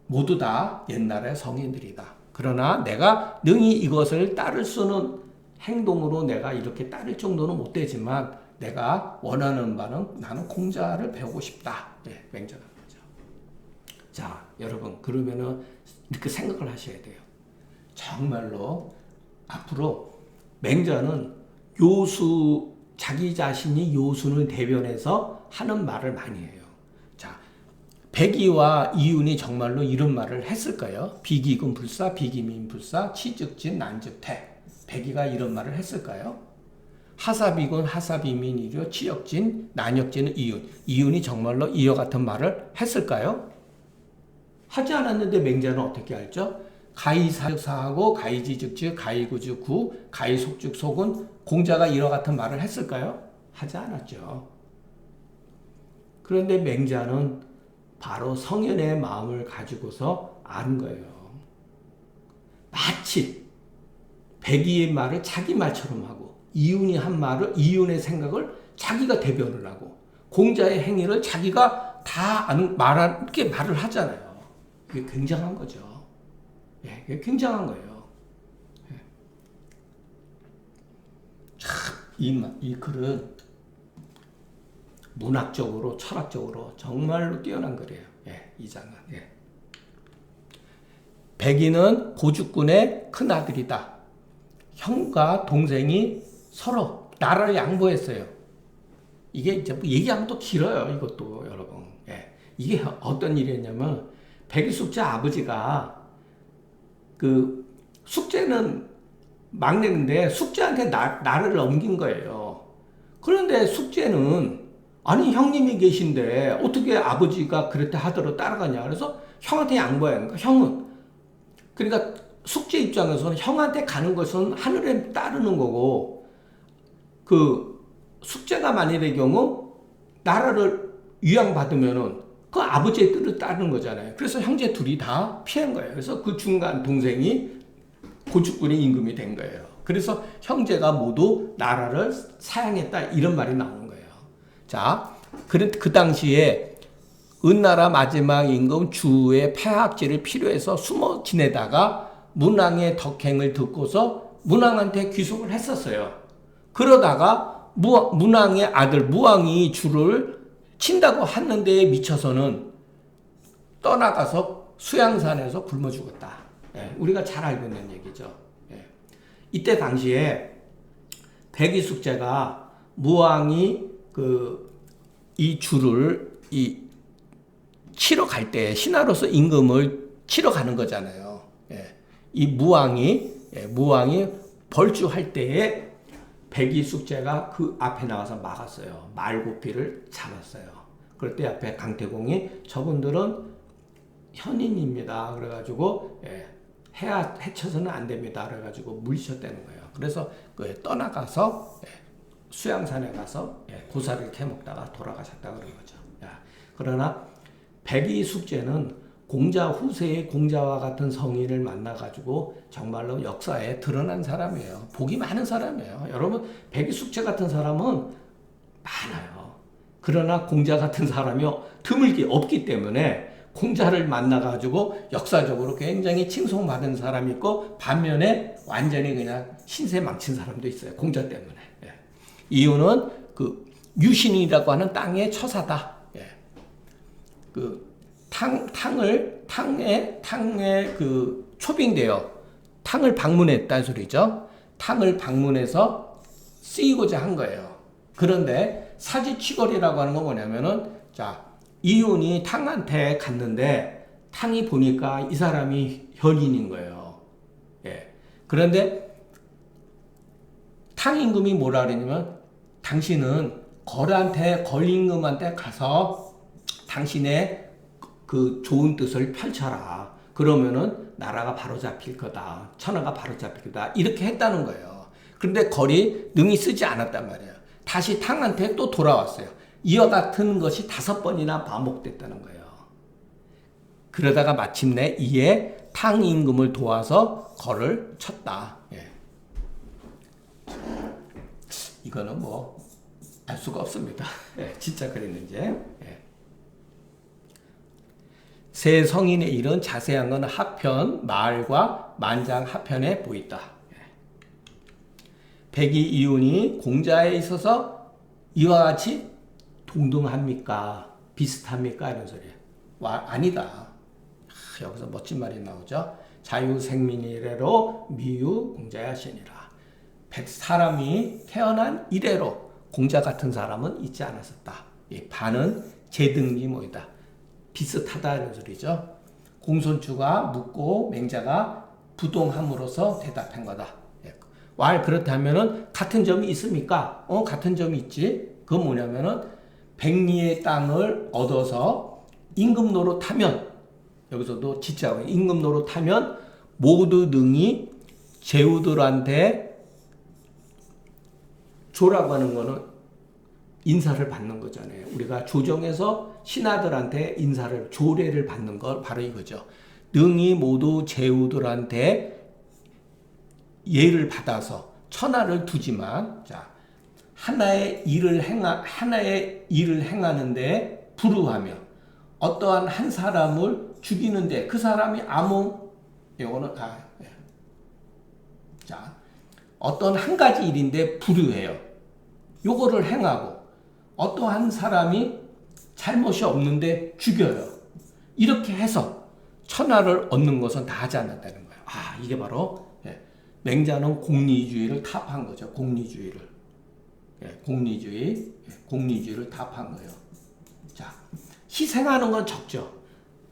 모두 다 옛날의 성인들이다. 그러나 내가 능히 이것을 따를 수는 행동으로 내가 이렇게 따를 정도는 못 되지만 내가 원하는 바는 나는 공자를 배우고 싶다. 맹자가 그러죠. 자, 여러분 그러면은 이렇게 생각을 하셔야 돼요. 정말로 앞으로 맹자는 자기 자신이 요순을 대변해서 하는 말을 많이 해요. 자, 백의와 이윤이 정말로 이런 말을 했을까요? 비기금 불사, 비기민 불사, 치즉진, 난즉태. 백의가 이런 말을 했을까요? 하사비군, 하사비민이려 치역진, 난역진은 이윤. 이윤이 정말로 이와 같은 말을 했을까요? 하지 않았는데 맹자는 어떻게 알죠? 가히사하고 가히지즉즉, 가히구즉구, 가히속즉속은 공자가 이와 같은 말을 했을까요? 하지 않았죠. 그런데 맹자는 바로 성현의 마음을 가지고서 아는 거예요. 마치 백의의 말을 자기 말처럼 하고 이윤이 한 말을 이윤의 생각을 자기가 대변을 하고 공자의 행위를 자기가 다 아는 이렇게 말을 하잖아요. 이게 굉장한 거죠. 이게 굉장한 거예요. 참, 이 글은 문학적으로, 철학적으로 정말로 뛰어난 글이에요. 이 장은. 백의는 고죽군의 큰아들이다. 형과 동생이 서로 나라를 양보했어요. 이게 이제 뭐 얘기하면 또 길어요. 이것도 여러분. 이게 어떤 일이었냐면 백의 숙제 아버지가 그 숙제는 막내인데 숙제한테 나라를 넘긴 거예요. 그런데 숙제는 아니 형님이 계신데 어떻게 아버지가 그랬다 하더라도 따라가냐. 그래서 형한테 양보하는 거야. 형은 그러니까 숙제 입장에서는 형한테 가는 것은 하늘에 따르는 거고, 그 숙제가 만일의 경우 나라를 위양받으면은 그 아버지의 뜻을 따르는 거잖아요. 그래서 형제 둘이 다 피한 거예요. 그래서 그 중간 동생이 고축군의 임금이 된 거예요. 그래서 형제가 모두 나라를 사양했다 이런 말이 나오는 거예요. 자, 그 당시에 은나라 마지막 임금 주의 폐학지를 필요해서 숨어 지내다가 문왕의 덕행을 듣고서 문왕한테 귀속을 했었어요. 그러다가 문왕의 아들 무왕이 주를 친다고 하는 데에 미쳐서는 떠나가서 수양산에서 굶어 죽었다. 예, 우리가 잘 알고 있는 얘기죠. 예. 이때 당시에 백이숙제가 무왕이 이 주를 치러 갈 때 신하로서 임금을 치러 가는 거잖아요. 예. 이 무왕이 벌주할 때에 백이숙제가 그 앞에 나와서 막았어요. 말고피를 잡았어요. 그럴 때 앞에 강태공이 저분들은 현인입니다. 그래가지고 해쳐서는 안 됩니다. 그래가지고 물리쳤다는 거예요. 그래서 떠나가서 수양산에 가서 고사를 캐먹다가 돌아가셨다 그런 거죠. 그러나 백이숙제는 공자 후세의 공자와 같은 성인을 만나가지고 정말로 역사에 드러난 사람이에요. 복이 많은 사람이에요. 여러분 백이숙제 같은 사람은 많아요. 그러나 공자 같은 사람이 드물게 없기 때문에 공자를 만나가지고 역사적으로 굉장히 칭송받은 사람이 있고 반면에 완전히 그냥 신세 망친 사람도 있어요. 공자 때문에. 이유는 그 유신이라고 하는 땅의 처사다. 탕에 그 초빙되어 탕을 방문했다는 소리죠. 탕을 방문해서 쓰이고자 한 거예요. 그런데 사지취걸이라고 하는 건 뭐냐면은 이윤이 탕한테 갔는데 탕이 보니까 이 사람이 현인인 거예요. 그런데 탕 임금이 뭐라 그러냐면 당신은 걸임금한테 가서 당신의 그 좋은 뜻을 펼쳐라. 그러면은 나라가 바로 잡힐 거다. 천하가 바로 잡힐 거다. 이렇게 했다는 거예요. 그런데 걸이 능히 쓰지 않았단 말이에요. 다시 탕한테 또 돌아왔어요. 이와 같은 것이 5번이나 반복됐다는 거예요. 그러다가 마침내 이에 탕 임금을 도와서 걸을 쳤다. 이거는 알 수가 없습니다. 진짜 그랬는지. 세 성인의 일은 자세한 건 하편, 마을과 만장 하편에 보인다. 백이 이윤이 공자에 있어서 이와 같이 동등합니까? 비슷합니까? 이런 소리예요. 아니다. 여기서 멋진 말이 나오죠. 자유생민이래로 미유 공자야시니라. 사람이 태어난 이래로 공자 같은 사람은 있지 않았었다. 반은 제등지 모이다. 비슷하다 이런 소리죠. 공손주가 묻고 맹자가 부동함으로써 대답한 거다. 그렇다면은 같은 점이 있습니까? 같은 점이 있지. 그건 뭐냐면은 백리의 땅을 얻어서 임금 노릇하면 여기서도 지자고 임금 노릇하면 모두 능히 제후들한테 조라고 하는 거는 인사를 받는 거잖아요. 우리가 조정에서 신하들한테 조례를 받는 걸 바로 이거죠. 능히 모두 제후들한테 예를 받아서 천하를 두지만 하나의 일을 행하는데 불우하며 어떠한 한 사람을 죽이는데 그 사람이 요거는 어떤 한 가지 일인데 불우해요. 요거를 행하고 어떠한 사람이 잘못이 없는데 죽여요. 이렇게 해서 천하를 얻는 것은 다 하지 않는다는 거예요. 이게 바로 맹자는 공리주의를 타파한 거죠. 공리주의를 타파한 거예요. 희생하는 건 적죠.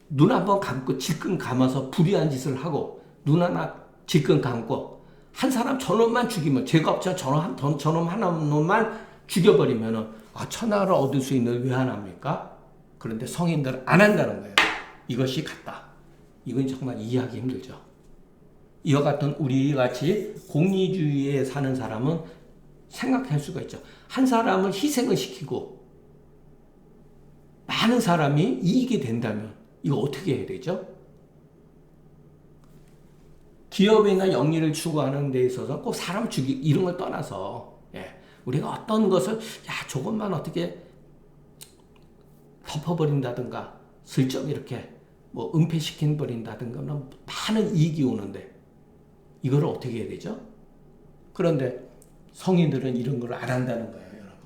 눈 한번 감고 질끈 감아서 불의한 짓을 하고 눈 하나 질끈 감고 한 사람 저놈만 죽이면 죄가 없죠. 저놈 하나만 죽여버리면은 천하를 얻을 수 있는 왜 안 합니까? 그런데 성인들은 안 한다는 거예요. 이것이 같다. 이건 정말 이해하기 힘들죠. 이와 같은 우리 같이 공리주의에 사는 사람은 생각할 수가 있죠. 한 사람을 희생을 시키고 많은 사람이 이익이 된다면 이거 어떻게 해야 되죠? 기업이나 영리를 추구하는 데 있어서 꼭 사람 죽이 이런 걸 떠나서 우리가 어떤 것을 조금만 어떻게 덮어버린다든가 슬쩍 이렇게 뭐 은폐시켜 버린다든가 많은 이익이 오는데 이걸 어떻게 해야 되죠? 그런데 성인들은 이런 걸 안 한다는 거예요, 여러분.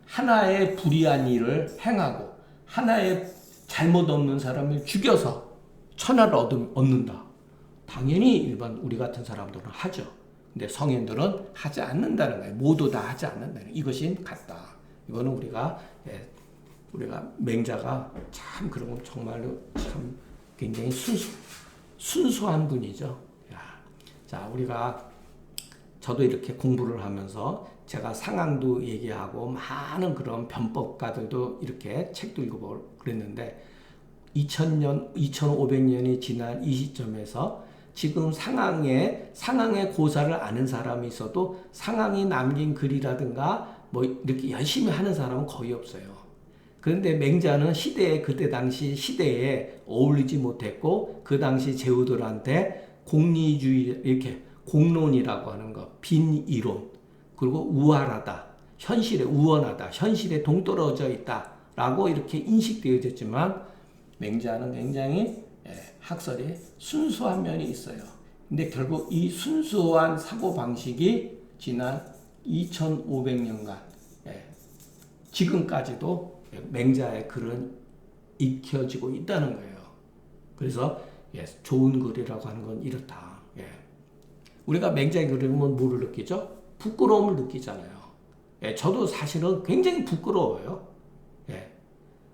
하나의 불의한 일을 행하고 하나의 잘못 없는 사람을 죽여서 천하를 얻는다. 당연히 일반 우리 같은 사람들은 하죠. 근데 성인들은 하지 않는다는 거예요. 모두 다 하지 않는다는 거예요. 이것이 같다. 이거는 우리가 맹자가 참 그런 건 정말로 참 굉장히 순수한 분이죠. 자, 저도 이렇게 공부를 하면서 제가 상황도 얘기하고 많은 그런 변법가들도 이렇게 책도 읽어보고 그랬는데 2000년, 2500년이 지난 이 시점에서 지금 상황의 고사를 아는 사람이 있어도 상황이 남긴 글이라든가 뭐 이렇게 열심히 하는 사람은 거의 없어요. 그런데 맹자는 그때 당시 시대에 어울리지 못했고 그 당시 제후들한테 공리주의 이렇게 공론이라고 하는 거, 빈 이론, 그리고 우월하다, 우원하다, 현실에 동떨어져 있다라고 이렇게 인식되어졌지만 맹자는 굉장히 학설이 순수한 면이 있어요. 근데 결국 이 순수한 사고방식이 지난 2500년간 지금까지도 맹자의 글은 익혀지고 있다는 거예요. 그래서 좋은 글이라고 하는 건 이렇다. 우리가 맹자의 글을 보면 뭐를 느끼죠? 부끄러움을 느끼잖아요. 저도 사실은 굉장히 부끄러워요.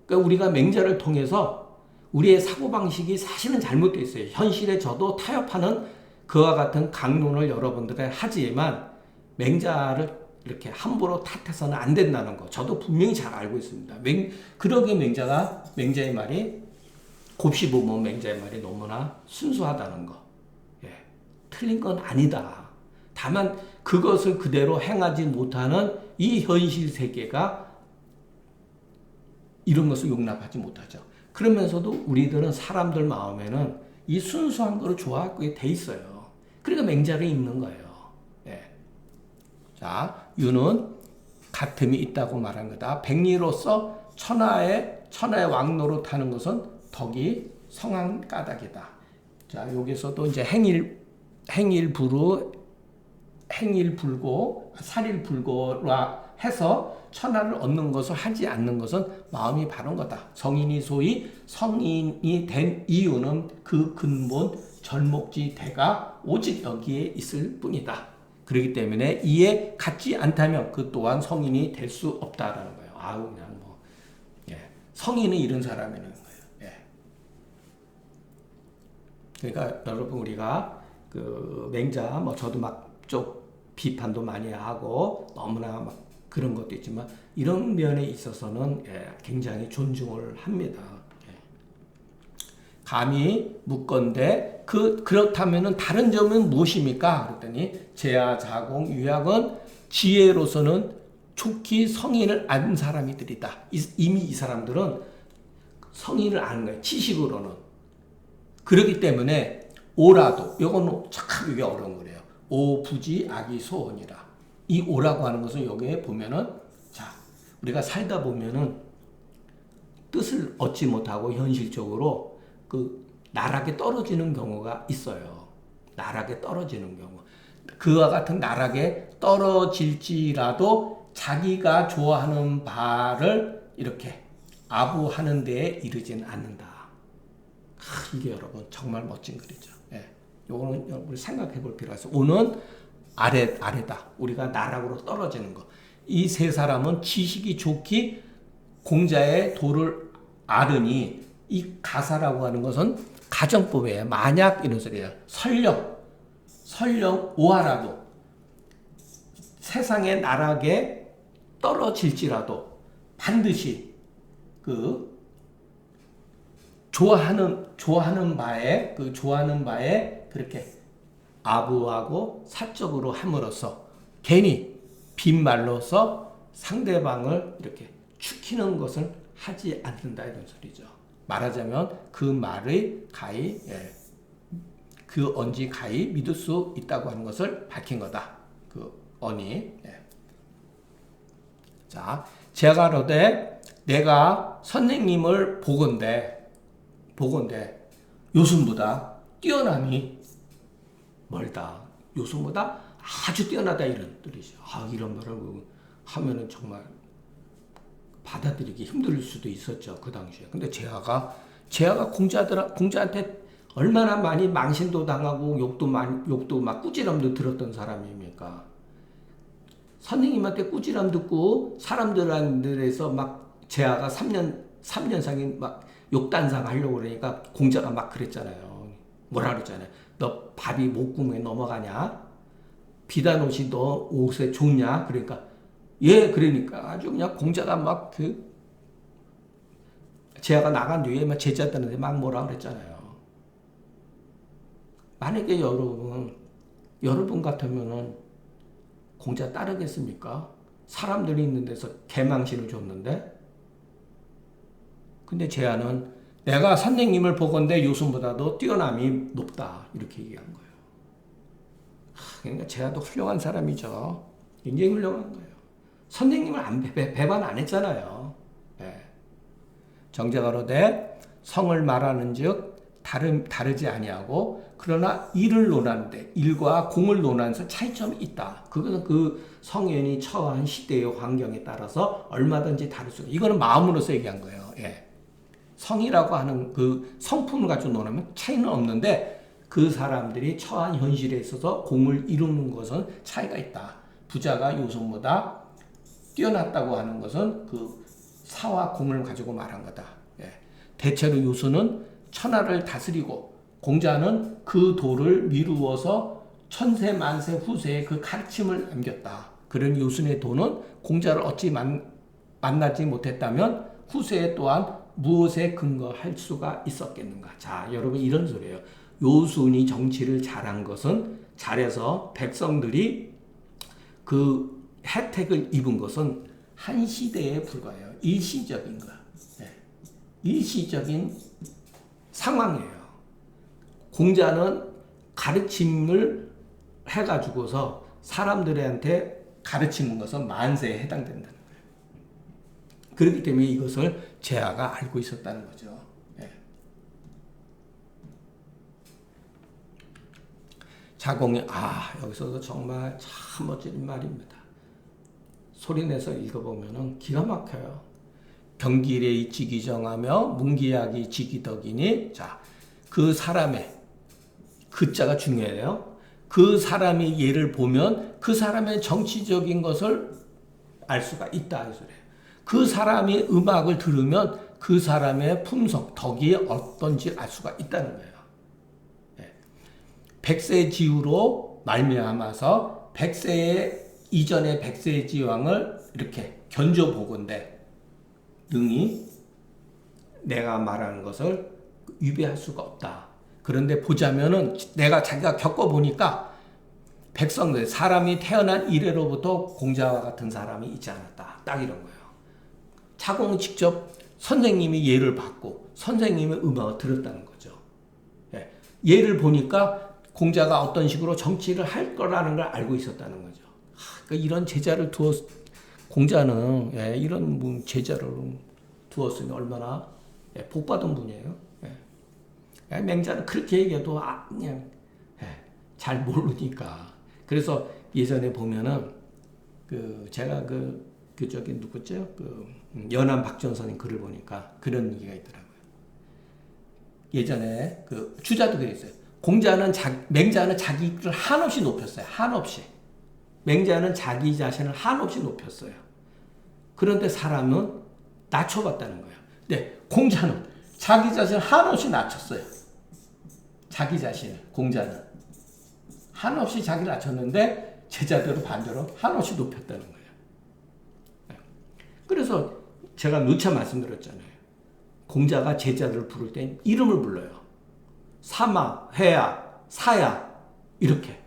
그러니까 우리가 맹자를 통해서 우리의 사고방식이 사실은 잘못되어 있어요. 현실에 저도 타협하는 그와 같은 강론을 여러분들에 하지만 맹자를 이렇게 함부로 탓해서는 안 된다는 거 저도 분명히 잘 알고 있습니다. 그러기에 맹자의 말이 곱씹으면 맹자의 말이 너무나 순수하다는 거. 틀린 건 아니다. 다만 그것을 그대로 행하지 못하는 이 현실 세계가 이런 것을 용납하지 못하죠. 그러면서도 우리들은 사람들 마음에는 이 순수한 거를 좋아하게 돼 있어요. 그러니까 맹자를 읽는 거예요. 자, 유는 같음이 있다고 말한 거다. 백리로서 천하의 왕노릇하는 것은 덕이 성한 까닭이다. 자, 여기서도 이제 살일불고라 해서 천하를 얻는 것을 하지 않는 것은 마음이 바른 거다. 소위 성인이 된 이유는 그 근본 절목지 대가 오직 여기에 있을 뿐이다. 그렇기 때문에 이에 갖지 않다면 그 또한 성인이 될 수 없다라는 거예요. 그냥 성인은 이런 사람이라는 거예요. 그러니까 여러분 우리가 그 맹자 저도 쪽 비판도 많이 하고 너무나 그런 것도 있지만 이런 면에 있어서는 굉장히 존중을 합니다. 감히 묻건대 그렇다면은 다른 점은 무엇입니까? 그랬더니 제야 자공 유약은 지혜로서는 촉히 성인을 아는 사람이들이다. 이미 이 사람들은 성인을 아는 거예요. 지식으로는. 그렇기 때문에 오라도 이거는 참 이게 어려운 거래요. 오부지 악이 소원이라. 이 오라고 하는 것은 여기에 보면은 우리가 살다 보면은 뜻을 얻지 못하고 현실적으로 나락에 떨어지는 경우가 있어요. 나락에 떨어지는 경우. 그와 같은 나락에 떨어질지라도 자기가 좋아하는 바를 이렇게 아부하는 데에 이르지는 않는다. 이게 여러분 정말 멋진 글이죠. 요거는 우리 생각해 볼 필요가 있어요. 오는 아래다. 우리가 나락으로 떨어지는 거. 이 세 사람은 지식이 좋기 공자의 도를 아르니 이 가사라고 하는 것은 가정법이에요. 만약 이런 소리예요. 설령 오하라도 세상의 나락에 떨어질지라도 반드시 좋아하는 바에 그렇게 아부하고 사적으로 함으로써 괜히 빈말로서 상대방을 이렇게 축히는 것을 하지 않는다 이런 소리죠. 말하자면 그 말의 가히 그 언지 가히 믿을 수 있다고 하는 것을 밝힌 거다. 그 언이. 자, 제가로되 내가 선생님을 보건대 요순보다 뛰어남이 멀다. 요순보다 아주 뛰어나다 이런 뜻이죠. 이런 말을 하면은 정말 받아들이기 힘들 수도 있었죠. 그 당시에. 근데 제아가 공자한테 얼마나 많이 망신도 당하고 욕도 막 꾸지람도 들었던 사람입니까? 선생님한테 꾸지람 듣고 사람들에서 막 제아가 3년상인 막 욕단상 하려고 그러니까 공자가 막 그랬잖아요. 뭐라 그랬잖아요. 너 밥이 목구멍에 넘어가냐? 비단 옷이 너 옷에 좋냐? 그러니까 그러니까 아주 그냥 공자가 막 제아가 나간 뒤에 막 제자들한테 막 뭐라 그랬잖아요. 만약에 여러분 같으면은 공자 따르겠습니까? 사람들이 있는 데서 개망신을 줬는데, 근데 제아는 내가 선생님을 보건대 요순보다도 뛰어남이 높다 이렇게 얘기한 거예요. 그러니까 제아도 훌륭한 사람이죠. 굉장히 훌륭한 거예요. 선생님을 배반 안 했잖아요. 정제가로되 성을 말하는즉 다르지 아니하고 그러나 일을 논하는데 일과 공을 논하면서 차이점이 있다. 그것은 그 성현이 처한 시대의 환경에 따라서 얼마든지 다를 수 있다. 이거는 마음으로서 얘기한 거예요. 성이라고 하는 그 성품을 가지고 논하면 차이는 없는데 그 사람들이 처한 현실에 있어서 공을 이루는 것은 차이가 있다. 부자가 요순보다 뛰어났다고 하는 것은 그 사와 공을 가지고 말한 거다. 대체로 요순은 천하를 다스리고 공자는 그 도를 미루어서 천세 만세 후세에 그 가르침을 남겼다. 그런 요순의 도는 공자를 어찌 만나지 못했다면 후세에 또한 무엇에 근거할 수가 있었겠는가. 자, 여러분 이런 소리예요. 요순이 정치를 잘한 것은 잘해서 백성들이 그 혜택을 입은 것은 한 시대에 불과해요. 일시적인 거야. 일시적인 상황이에요. 공자는 가르침을 해가지고서 사람들한테 가르치는 것은 만세에 해당된다는 거예요. 그렇기 때문에 이것을 제아가 알고 있었다는 거죠. 자공이 여기서도 정말 참 멋진 말입니다. 소리내서 읽어보면 기가 막혀요. 경길의 직이 정하며 문기약이 직이덕이니 그 사람의 그자가 중요해요. 그 사람의 예를 보면 그 사람의 정치적인 것을 알 수가 있다. 그 사람의 음악을 들으면 그 사람의 품성, 덕이 어떤지 알 수가 있다는 거예요. 백세지우로 말미암아서 이전의 백세지왕을 이렇게 견줘보건대 능히 내가 말하는 것을 위배할 수가 없다. 그런데 보자면은 자기가 겪어보니까 백성들, 사람이 태어난 이래로부터 공자와 같은 사람이 있지 않았다. 딱 이런 거예요. 차공은 직접 선생님이 예를 받고 선생님의 음악을 들었다는 거죠. 예를 보니까 공자가 어떤 식으로 정치를 할 거라는 걸 알고 있었다는 거죠. 그러니까 이런 제자를 공자는 이런 제자를 두었으니 얼마나 복받은 분이에요. 맹자는 그렇게 얘기해도 그냥 잘 모르니까. 그래서 예전에 보면은 제가 저기 누구죠? 연암 박전선의 글을 보니까 그런 얘기가 있더라고요. 예전에 주자도 그랬어요. 맹자는 자기를 한없이 높였어요. 한없이. 맹자는 자기 자신을 한없이 높였어요. 그런데 사람은 낮춰봤다는 거예요. 근데 공자는 자기 자신을 한없이 낮췄어요. 자기 자신을, 공자는. 한없이 자기를 낮췄는데 제자들은 반대로 한없이 높였다는 거예요. 그래서 제가 누차 말씀드렸잖아요. 공자가 제자들을 부를 때 이름을 불러요. 사마, 회야, 사야 이렇게.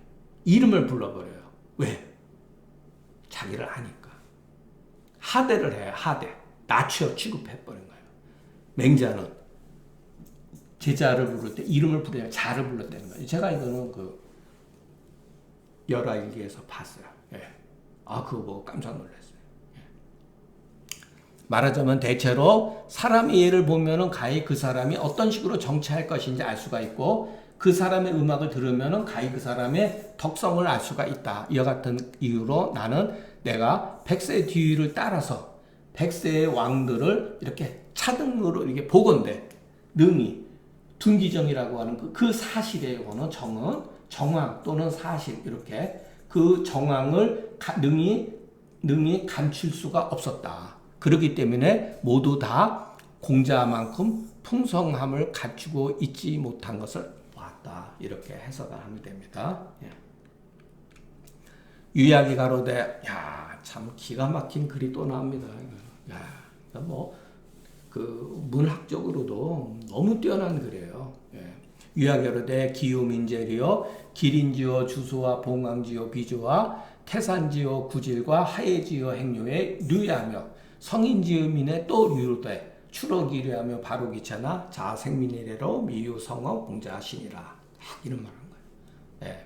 이름을 불러버려요. 왜? 자기를 아니까. 하대를 해요. 하대. 낮춰 취급해버린 거예요. 맹자는 제자를 부를 때 이름을 부르냐 자를 불렀다는 거예요. 제가 이거는 그 열하일기에서 봤어요. 예. 아, 그거 보고 깜짝 놀랐어요. 예. 말하자면 대체로 사람의 예를 보면은 가히 그 사람이 어떤 식으로 정치할 것인지 알 수가 있고, 그 사람의 음악을 들으면은 가히 그 사람의 덕성을 알 수가 있다. 이와 같은 이유로 나는 내가 백세 뒤를 따라서 백세의 왕들을 이렇게 차등으로 이렇게 보건대 능히 둔기정이라고 하는 그 사실에 오는 정은 정황 또는 사실 이렇게 그 정황을 능히 감출 수가 없었다. 그렇기 때문에 모두 다 공자만큼 풍성함을 갖추고 있지 못한 것을 보았다. 이렇게 해석을 하면 됩니다. 예. 유야기 가로되, 야, 참 기가 막힌 글이 또 나옵니다. 야, 그 문학적으로도 너무 뛰어난 글이에요. 예. 유야기로되 기우민재리요 기린지요 주소와 봉황지요 비조와 태산지요 구질과 하예지요 행료에 류야며 성인지음인의 또 류로되 추러기류하며 바로기차나 자생민이래로 미유성어 공자하시니라. 이런 말한 거예요. 예.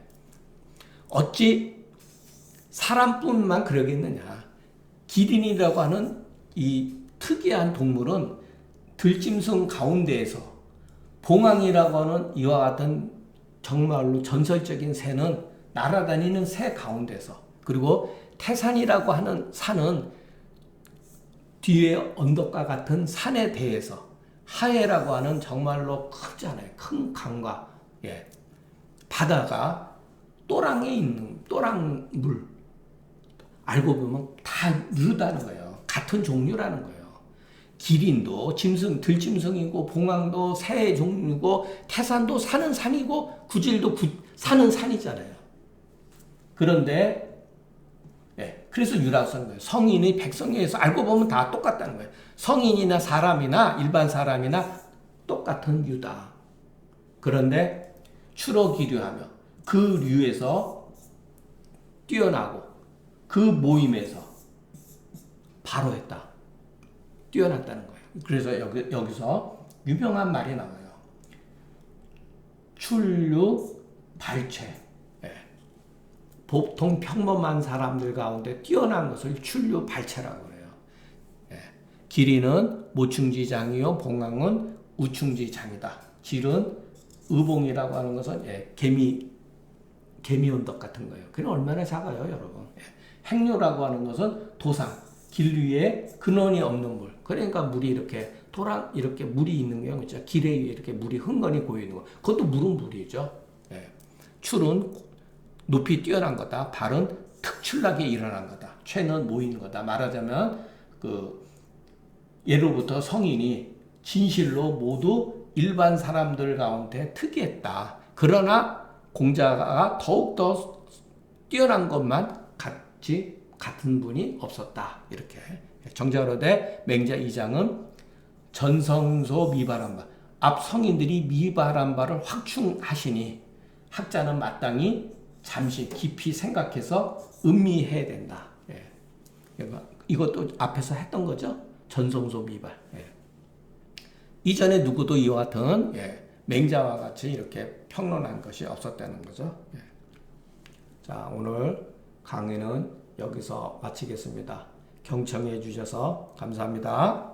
어찌 사람뿐만 그러겠느냐. 기린이라고 하는 이 특이한 동물은 들짐승 가운데에서 봉황이라고 하는 이와 같은 정말로 전설적인 새는 날아다니는 새 가운데서, 그리고 태산이라고 하는 산은 뒤에 언덕과 같은 산에 대해서, 하해라고 하는 정말로 크잖아요. 큰 강과 예, 바다가 또랑에 있는 또랑물, 알고 보면 다 이루다는 거예요. 같은 종류라는 거예요. 기린도 들짐승이고 봉황도 새의 종류고 태산도 사는 산이고 구질도 사는 산이잖아요. 그런데 그래서 유라고 쓰는 거예요. 성인의 백성에 의해서 알고 보면 다 똑같다는 거예요. 성인이나 사람이나 일반 사람이나 똑같은 유다. 그런데 추러기류하며 그 류에서 뛰어나고 그 모임에서 바로 했다. 뛰어났다는 거예요. 그래서 여기서 유명한 말이 나와요. 출류 발췌. 예. 보통 평범한 사람들 가운데 뛰어난 것을 출류 발췌라고 그래요. 예. 기린은 모충지장이요, 봉황은 우충지장이다. 질은 의봉이라고 하는 것은 개미 언덕 같은 거예요. 그게 얼마나 작아요, 여러분. 예. 행료라고 하는 것은 도상. 길 위에 근원이 없는 물. 그러니까 물이 이렇게 이렇게 물이 있는 게 있죠. 길에 위에 이렇게 물이 흥건히 고여 있는 거. 그것도 물은 물이죠. 예. 출은 높이 뛰어난 거다. 발은 특출나게 일어난 거다. 최는 모이는 거다. 말하자면 그 예로부터 성인이 진실로 모두 일반 사람들 가운데 특이했다. 그러나 공자가 더욱더 뛰어난 것만 같은 분이 없었다. 이렇게 정자로되 맹자 2장은 전성소 미발한 바, 앞 성인들이 미발한 바를 확충하시니 학자는 마땅히 잠시 깊이 생각해서 음미해야 된다. 예. 이것도 앞에서 했던 거죠. 전성소 미발. 예. 이전에 누구도 이와 같은 맹자와 같이 이렇게 평론한 것이 없었다는 거죠. 예. 자, 오늘 강의는 여기서 마치겠습니다. 경청해 주셔서 감사합니다.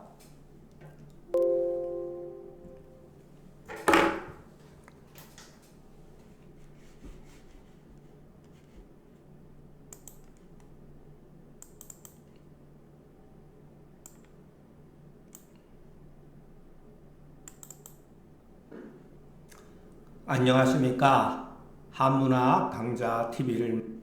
안녕하십니까. 한문학 강좌 TV를